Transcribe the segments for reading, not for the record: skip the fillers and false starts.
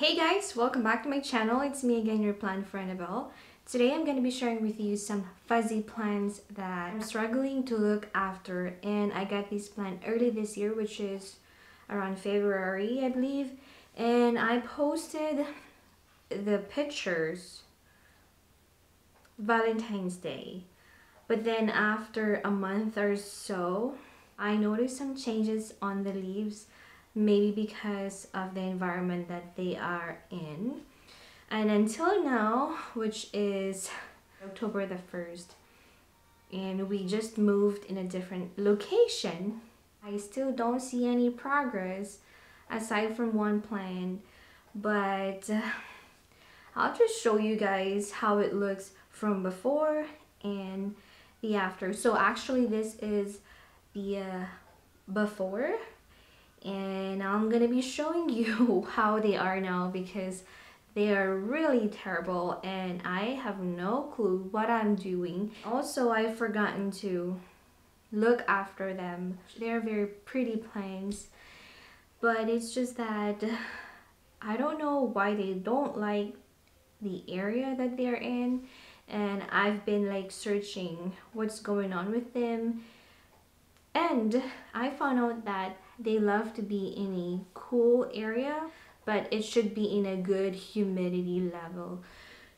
Hey guys, welcome back to my channel. It's me again, your plant friend Abel. Today I'm going to be sharing with you some fuzzy plants that I'm struggling to look after, and I got this plant early this year, which is around February I believe, and I posted the pictures Valentine's Day, but then after a month or so I noticed some changes on the leaves, maybe because of the environment that they are in. And until now, which is October the 1st, and we just moved in a different location, I still don't see any progress aside from one plant. But I'll just show you guys how it looks from before and the after. So actually this is the before, and I'm gonna be showing you how they are now, because they are really terrible and I have no clue what I'm doing. Also, I've forgotten to look after them. They're very pretty plants, but it's just that I don't know why they don't like the area that they're in, and I've been like searching what's going on with them, and I found out that they love to be in a cool area, but it should be in a good humidity level.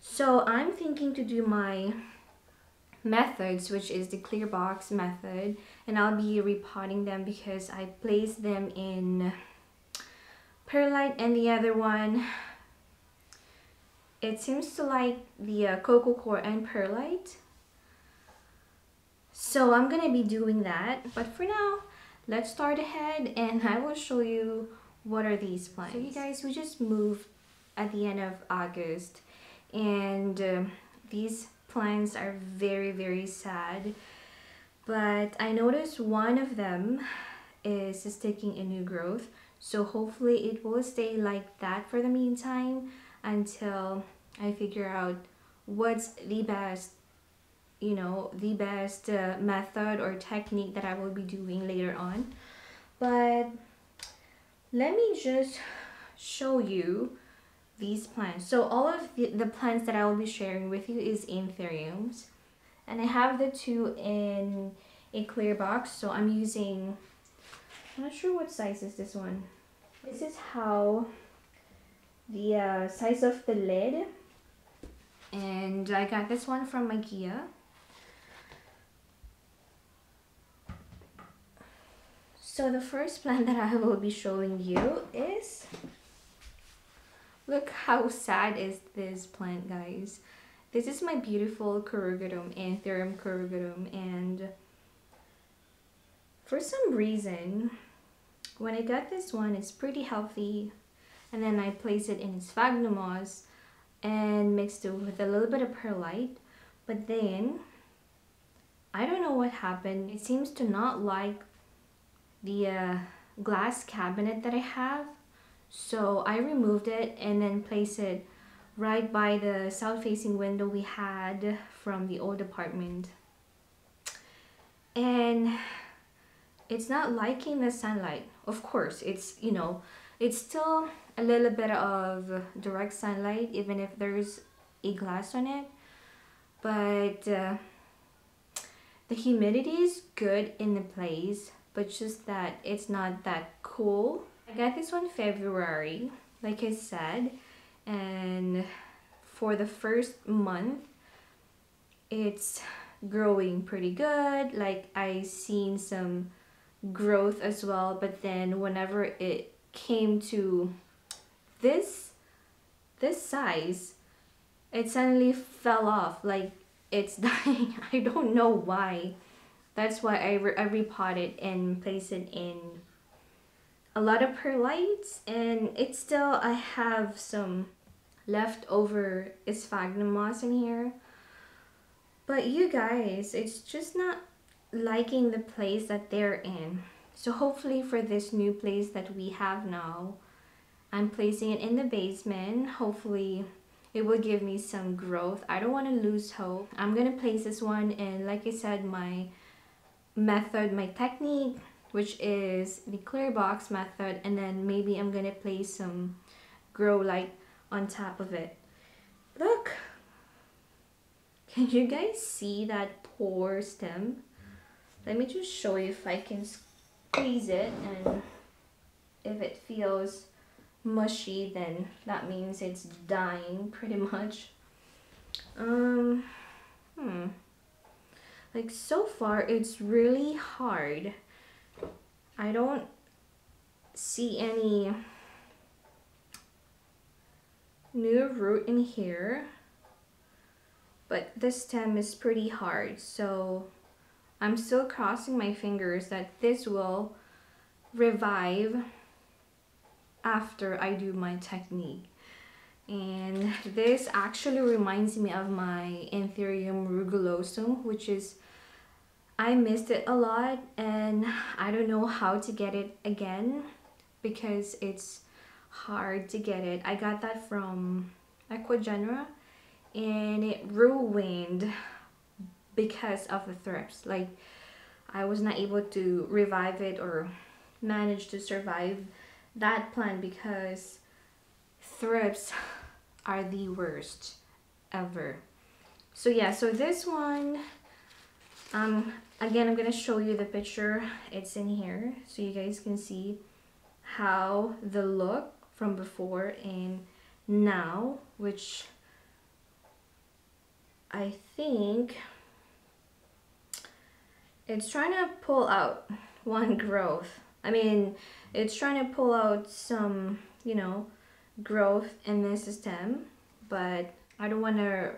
So I'm thinking to do my methods, which is the clear box method, and I'll be repotting them because I placed them in perlite, and the other one, it seems to like the cocoa core and perlite. So I'm gonna be doing that, but for now, let's start ahead and I will show you what are these plants. So you guys, we just moved at the end of August, and these plants are very sad, but I noticed one of them is taking a new growth, so hopefully it will stay like that for the meantime until I figure out what's the best, the best method or technique that I will be doing later on. But let me just show you these plants. So all of the plants that I will be sharing with you is Anthuriums, and I have the two in a clear box. So I'm using, I'm not sure what size is this one. This is how the size of the lid, and I got this one from IKEA. So the first plant that I will be showing you is, look how sad is this plant, guys. This is my beautiful corrugatum, Anthurium corrugatum, and for some reason, when I got this one, it's pretty healthy, and then I placed it in sphagnum moss and mixed it with a little bit of perlite, but then I don't know what happened. It seems to not like the glass cabinet that I have, so I removed it and then placed it right by the south-facing window we had from the old apartment, and it's not liking the sunlight. Of course, it's it's still a little bit of direct sunlight even if there's a glass on it, but the humidity is good in the place, but just that it's not that cool. I got this one February, like I said, and for the first month it's growing pretty good. Like, I seen some growth as well, but then whenever it came to this size, it suddenly fell off, like it's dying. I don't know why. That's why I repotted and placed it in a lot of perlites, and it's still, I have some leftover sphagnum moss in here. But you guys, it's just not liking the place that they're in. So hopefully for this new place that we have now, I'm placing it in the basement. Hopefully it will give me some growth. I don't want to lose hope. I'm gonna place this one in, like I said, my method, my technique, which is the clear box method, and then maybe I'm gonna place some grow like on top of it. Look! Can you guys see that poor stem? Let me just show you if I can squeeze it, and if it feels mushy, then that means it's dying pretty much. Like so far it's really hard. I don't see any new root in here, but this stem is pretty hard, so I'm still crossing my fingers that this will revive after I do my technique. And this actually reminds me of my Anthurium rugulosum, which is, I missed it a lot and I don't know how to get it again because it's hard to get it. I got that from Ecuagenara and it ruined because of the thrips. Like, I was not able to revive it or manage to survive that plant because thrips are the worst ever. So yeah, so this one, again, I'm gonna show you the picture. It's in here so you guys can see how the look from before and now, which I think it's trying to pull out one growth. I mean, it's trying to pull out some, you know, growth in this stem, but I don't want to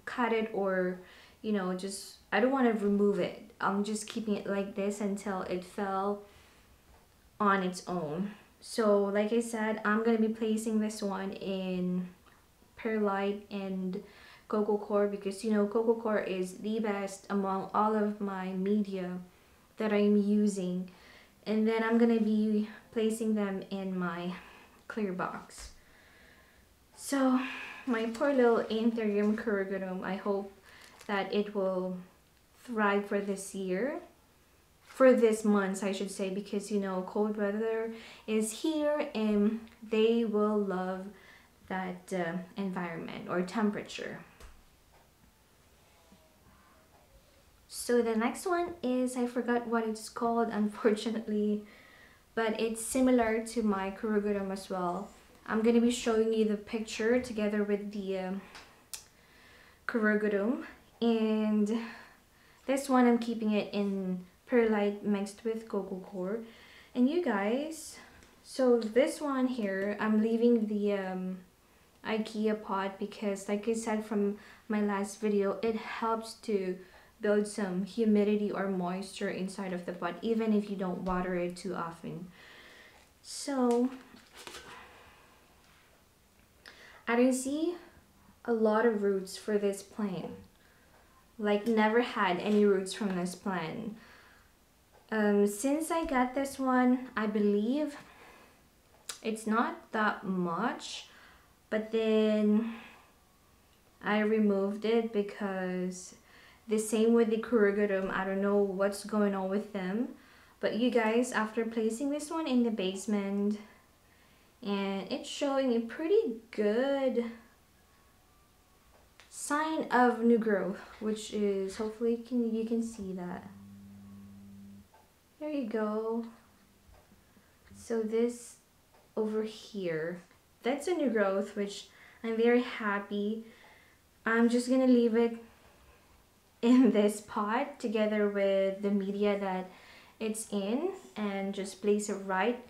cut it or, you know, just, I don't want to remove it. I'm just keeping it like this until it fell on its own. So like I said, I'm going to be placing this one in perlite and coco coir because, you know, coco coir is the best among all of my media that I'm using. And then I'm going to be placing them in my clear box. So my poor little Anthurium corrugatum, I hope that it will thrive for this year, for this month I should say, because, you know, cold weather is here and they will love that environment or temperature. So the next one is, I forgot what it's called unfortunately, but it's similar to my corrugatum as well. I'm going to be showing you the picture together with the corrugatum, and this one I'm keeping it in perlite mixed with coco coir. And you guys, so this one here, I'm leaving the IKEA pot because, like I said from my last video, it helps to build some humidity or moisture inside of the pot even if you don't water it too often. So I don't see a lot of roots for this plant. Like, never had any roots from this plant. Since I got this one, I believe it's not that much, but then I removed it because the same with the corrugatum, I don't know what's going on with them. But you guys, after placing this one in the basement, and it's showing a pretty good sign of new growth, which is, hopefully you can see that. There you go. So this over here, that's a new growth, which I'm very happy. I'm just gonna leave it in this pot together with the media that it's in and just place it right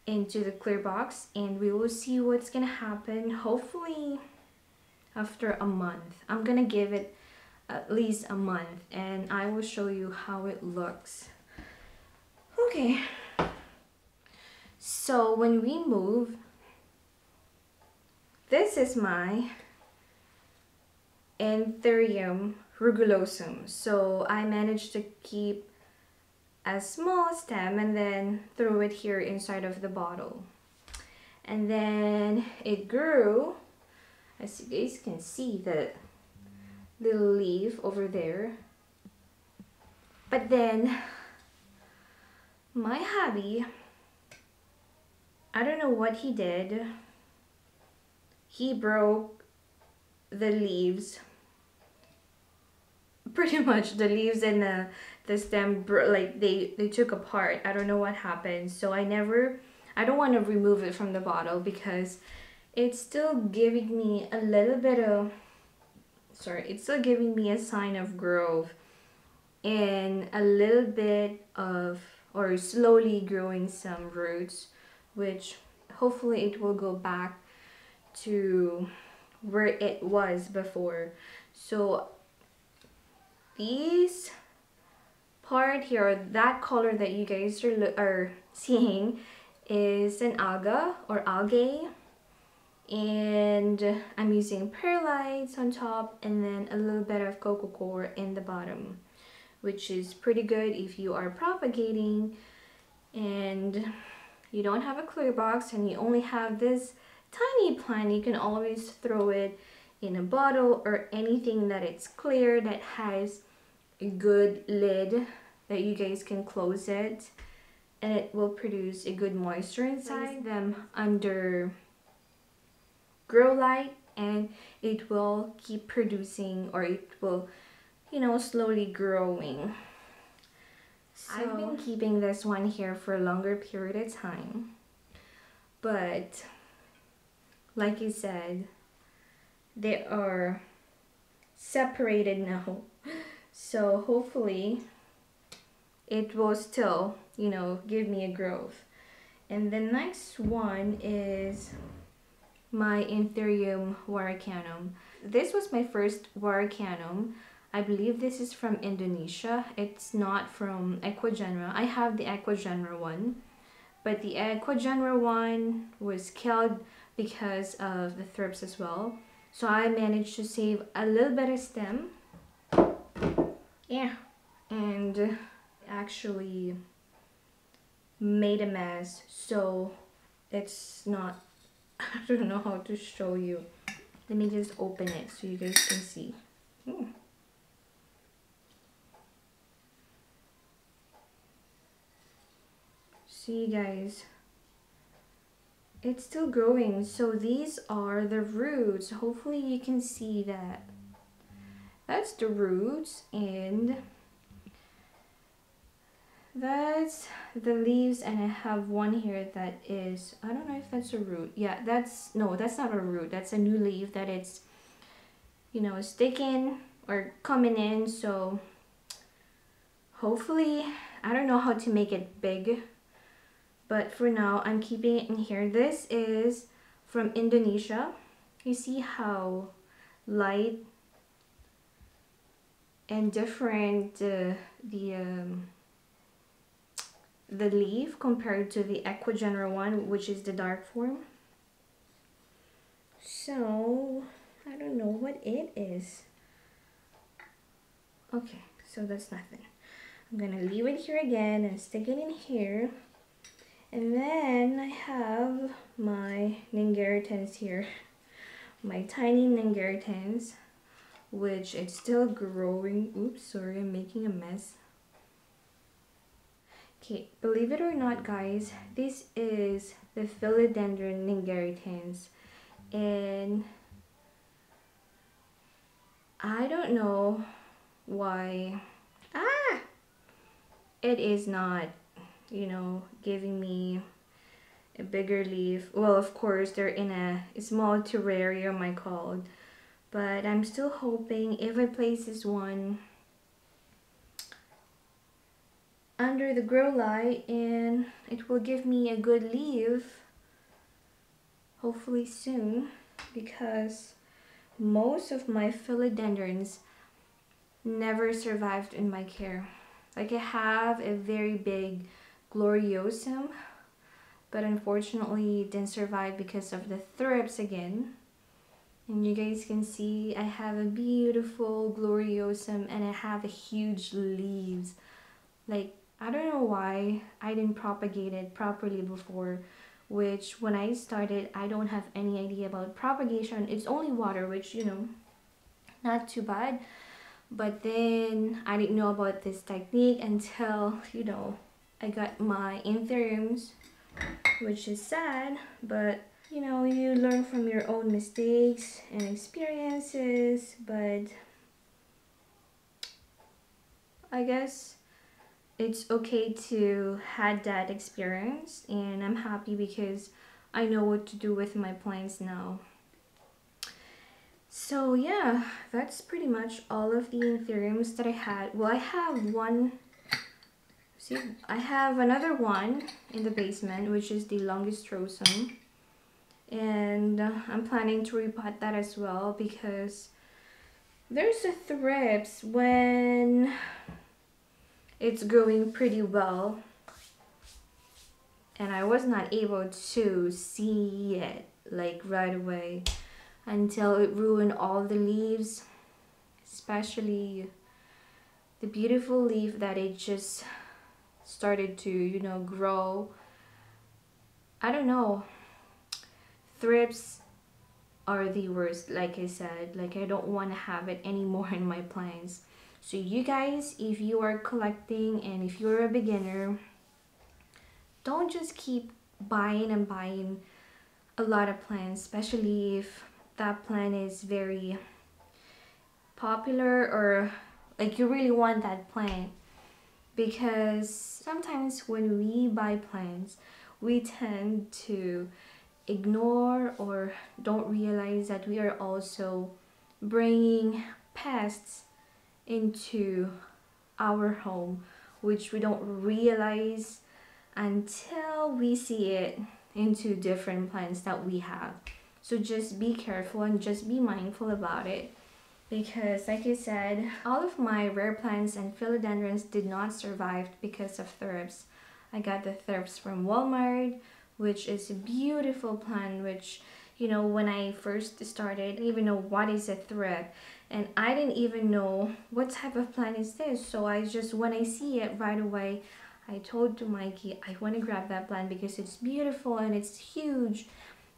into the clear box, and we will see what's gonna happen hopefully after a month. I'm gonna give it at least a month and I will show you how it looks. Okay, so when we move, this is my Anthurium rugulosum. So I managed to keep a small stem and then throw it here inside of the bottle. And then it grew, as you guys can see, the little leaf over there. But then my hubby, I don't know what he did, he broke the leaves. Pretty much the leaves and the stem, like they took apart. I don't know what happened. So I don't want to remove it from the bottle because it's still giving me a little bit of, it's still giving me a sign of growth and a little bit of, or slowly growing some roots, which hopefully it will go back to where it was before. So these part here, or that color that you guys are seeing, is an alga or algae, and I'm using perlites on top and then a little bit of coco coir in the bottom, which is pretty good if you are propagating and you don't have a clear box and you only have this tiny plant. You can always throw it in a bottle or anything that it's clear, that has a good lid that you guys can close it, and it will produce a good moisture inside. Place them under grow light and it will keep producing, or it will, you know, slowly growing. So I've been keeping this one here for a longer period of time, but like I said, they are separated now. So hopefully it will still, you know, give me a growth. And the next one is my Anthurium Warricanum. This was my first Warricanum. I believe this is from Indonesia. It's not from Ecuagenara. I have the Ecuagenara one, but the Ecuagenara one was killed because of the thrips as well. So I managed to save a little bit of stem. Yeah, and actually made a mess, so it's not, I don't know how to show you. Let me just open it so you guys can see. See guys, it's still growing. So these are the roots. Hopefully you can see that. That's the roots, and that's the leaves, and I have one here that is, I don't know if that's a root. Yeah, that's not a root. That's a new leaf that it's, you know, sticking or coming in. So hopefully, I don't know how to make it big, but for now I'm keeping it in here. This is from Indonesia. You see how light and different the leaf compared to the Ecuagenara one, which is the dark form. So I don't know what it is. Okay, so that's nothing. I'm gonna leave it here again and stick it in here. And then I have my Ningaritans here, my tiny Ningaritans, which it's still growing. Oops, sorry, I'm making a mess. Okay, believe it or not guys, this is the Philodendron Ningaritans, and I don't know why it is not, you know, giving me a bigger leaf. Well, of course they're in a small terrarium I called, but I'm still hoping if I place this one under the grow light and it will give me a good leaf, hopefully soon, because most of my philodendrons never survived in my care. Like, I have a very big gloriosum, but unfortunately it didn't survive because of the thrips again. And you guys can see I have a beautiful gloriosum and I have a huge leaves. Like, I don't know why I didn't propagate it properly before, which when I started, I don't have any idea about propagation. It's only water, which, you know, not too bad. But then I didn't know about this technique until, you know, I got my anthuriums, which is sad, but you know, you learn from your your own mistakes and experiences, but I guess it's okay to had that experience, and I'm happy because I know what to do with my plants now. So yeah, that's pretty much all of the anthuriums that I had. Well, I have one, see, I have another one in the basement, which is the longistrosum. And I'm planning to repot that as well because there's a thrips when it's growing pretty well. And I was not able to see it like right away until it ruined all the leaves, especially the beautiful leaf that it just started to, you know, grow. I don't know. Thrips are the worst, like I said. Like, I don't want to have it anymore in my plants. So you guys, if you are collecting and if you're a beginner, don't just keep buying and buying a lot of plants, especially if that plant is very popular or like you really want that plant. Because sometimes when we buy plants, we tend to ignore or don't realize that we are also bringing pests into our home, which we don't realize until we see it into different plants that we have. So just be careful and just be mindful about it, because like I said, all of my rare plants and philodendrons did not survive because of thrips. I got the thrips from Walmart, which is a beautiful plant, which, you know, when I first started, I didn't even know what is a thrip, and I didn't even know what type of plant is this. So I just, when I see it right away, I told to Mikey, I want to grab that plant because it's beautiful and it's huge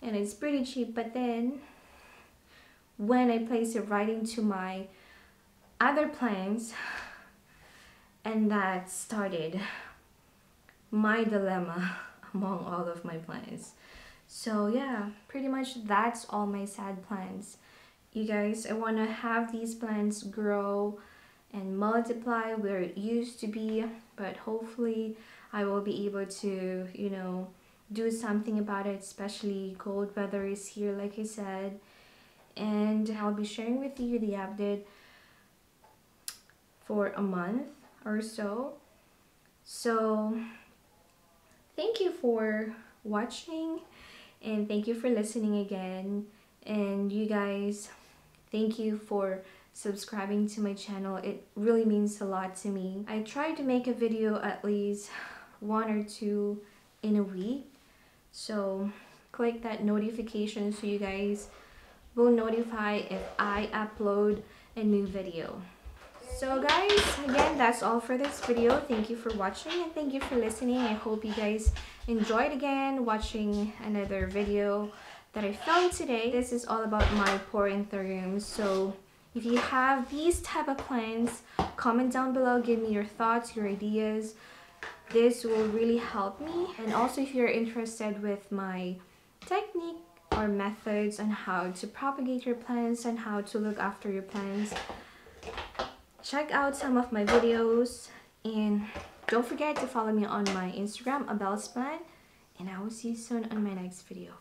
and it's pretty cheap. But then when I place it right into my other plants, and that started my dilemma among all of my plants. So yeah, pretty much that's all my sad plants. You guys, I want to have these plants grow and multiply where it used to be, but hopefully I will be able to, you know, do something about it, especially cold weather is here, like I said. And I'll be sharing with you the update for a month or so. So thank you for watching, and thank you for listening again. And you guys, thank you for subscribing to my channel. It really means a lot to me. I try to make a video at least 1 or 2 in a week. So click that notification so you guys will notify if I upload a new video. So guys, again, that's all for this video. Thank you for watching and thank you for listening. I hope you guys enjoyed again watching another video that I filmed today. This is all about my poor anthuriums. So if you have these type of plants, comment down below, give me your thoughts, your ideas. This will really help me. And also if you're interested with my technique or methods on how to propagate your plants and how to look after your plants, check out some of my videos, and don't forget to follow me on my Instagram, Abel's Plant, and I will see you soon on my next video.